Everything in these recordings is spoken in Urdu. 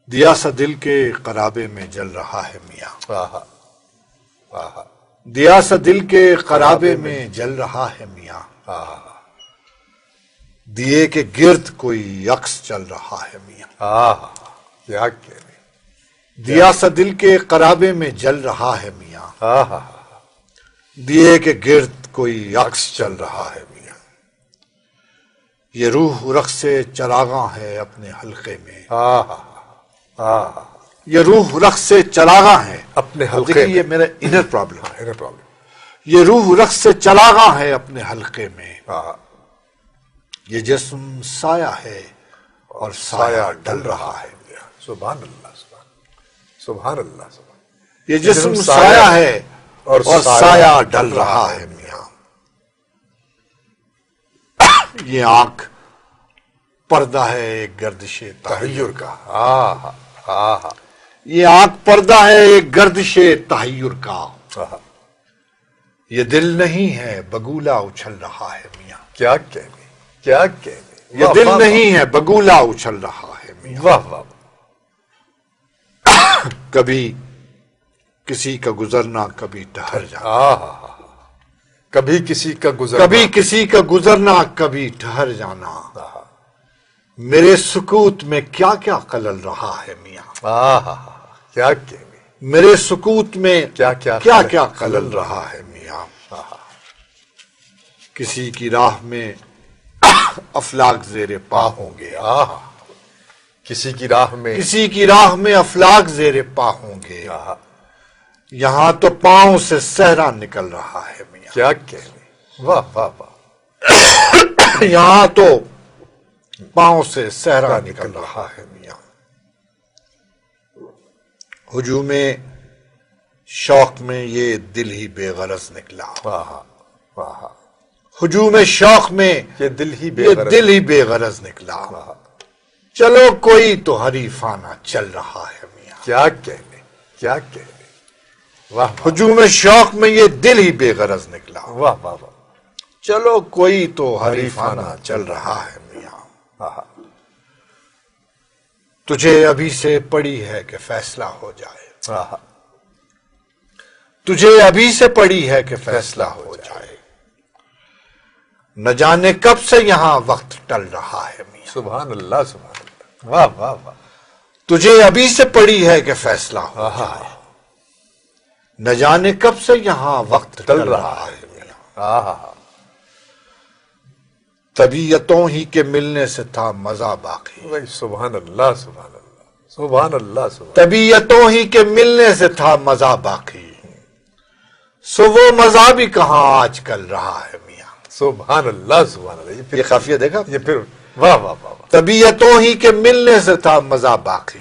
دیا سا دل کے قرابے میں جل رہا ہے میاں، دیا سا دل کے قرابے میں جل رہا ہے میاں، دیے کے گرد کوئی عکس چل رہا ہے میاں، دیا سا دل کے قرابے میں جل رہا ہے میاں، دیے کے گرد کوئی عکس چل رہا ہے میاں، یہ روح رقص چراغاں ہے اپنے حلقے میں، یہ روح رقص چراغاں ہے اپنے حلقے میں، یہ میرا انر پرابلم ہے، یہ روح رقص چراغاں ہے اپنے حلقے میں، یہ جسم سایہ ہے اور سایہ ڈل رہا ہے، سبحان اللہ، سبحان اللہ، یہ جسم سایہ ہے اور سایہ ڈل رہا ہے میاں، یہ آنکھ پردہ ہے ایک گردش تحیر کا، یہ آنکھ پردہ ہے ایک گردش تحیر کا، یہ دل نہیں ہے بگولا اچھل رہا ہے میاں، کیا کہنے، کیا کہنے، یہ دل نہیں ہے بگولا اچھل رہا ہے میاں، واہ واہ، کبھی کسی کا گزرنا کبھی ٹھہر جانا، کبھی کسی کا گزرنا، کبھی کسی کا گزرنا کبھی ٹھہر جانا، میرے سکوت میں کیا کیا خلل رہا ہے میاں، کیا کہنے، میرے سکوت میں کیا کیا خلل رہا ہے میاں، کسی کی راہ میں افلاک زیر پا ہوں گے، کسی کی راہ میں، کسی کی راہ میں افلاک زیر پا ہوں گے، یہاں تو پاؤں سے صحرا نکل رہا ہے میاں، کیا کہنے، واہ واہ واہ، یہاں تو پاؤں سے صحرا نکل رہا ہے میاں، ہجوم شوق میں یہ دل ہی بے غرض نکلا، ہجوم شوق میں یہ دل ہی بے غرض نکلا، چلو کوئی تو حریفانہ چل رہا ہے میاں، کیا کہنے، کیا کہنے، واہ ہجوم شوق میں یہ دل ہی بے غرض نکلا، واہ واہ واہ، چلو کوئی تو حریفانہ چل رہا ہے میاں، تجھے ابھی سے پڑی ہے کہ فیصلہ ہو جائے، تجھے ابھی سے پڑی ہے کہ فیصلہ ہو جائے، نہ جانے کب سے یہاں وقت ٹل رہا ہے میاں، سبحان اللہ، سبحان اللہ، واہ واہ واہ، تجھے ابھی سے پڑی ہے کہ فیصلہ ہو جائے، نہ جانے کب سے یہاں وقت ٹل رہا ہے میاں، طبیعتوں ہی کے ملنے سے تھا مزہ باقی، سبحان اللہ، سبحان اللہ، سبحان اللہ، سبحان طبیعتوں ہی کے ملنے سے تھا مزہ باقی، سو وہ مزہ بھی کہاں آج کل رہا ہے میاں، سبحان اللہ، سبحان اللہ، یہ قافیہ دیکھا، یہ پھر واہ واہ واہ، طبیعتوں ہی کے ملنے سے تھا مزہ باقی،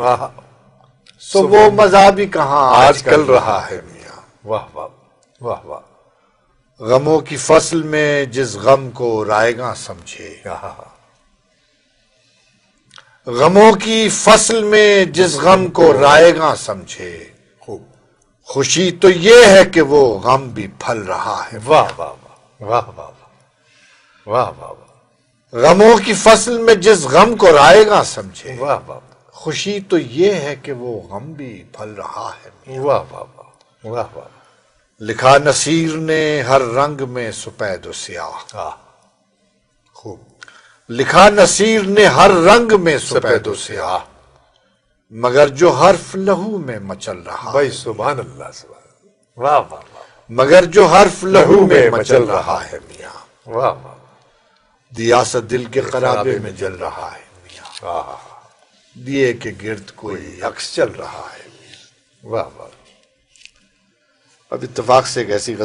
سو وہ مزہ بھی کہاں آج کل رہا ہے میاں، واہ واہ واہ واہ، غموں کی فصل میں جس غم کو رائے گاں سمجھے، غموں کی فصل میں جس غم کو رائے گاں سمجھے، خوشی تو یہ ہے کہ وہ غم بھی پھل رہا ہے، واہ واہ واہ، واہ واہ واہ، واہ واہ، غموں کی فصل میں جس غم کو رائے گاں سمجھے، واہ واہ، خوشی تو یہ ہے کہ وہ غم بھی پھل رہا ہے، واہ واہ واہ، واہ واہ، لکھا نصیر نے ہر رنگ میں سپید و سیاہ، خوب، لکھا نصیر نے ہر رنگ میں سپید و سیاہ، مگر جو حرف لہو میں مچل رہا بھائی ہے، سبحان اللہ، سبحان اللہ، واہ واہ واہ، مگر جو حرف لہو میں مچل رہا ہے میاں، واہ واہ، دیا سا دل کے قرابے میں جل رہا ہے میاں، دیے کے گرد کوئی عکس چل رہا ہے، واہ واہ، اب اتفاق سے ایک ایسی غزل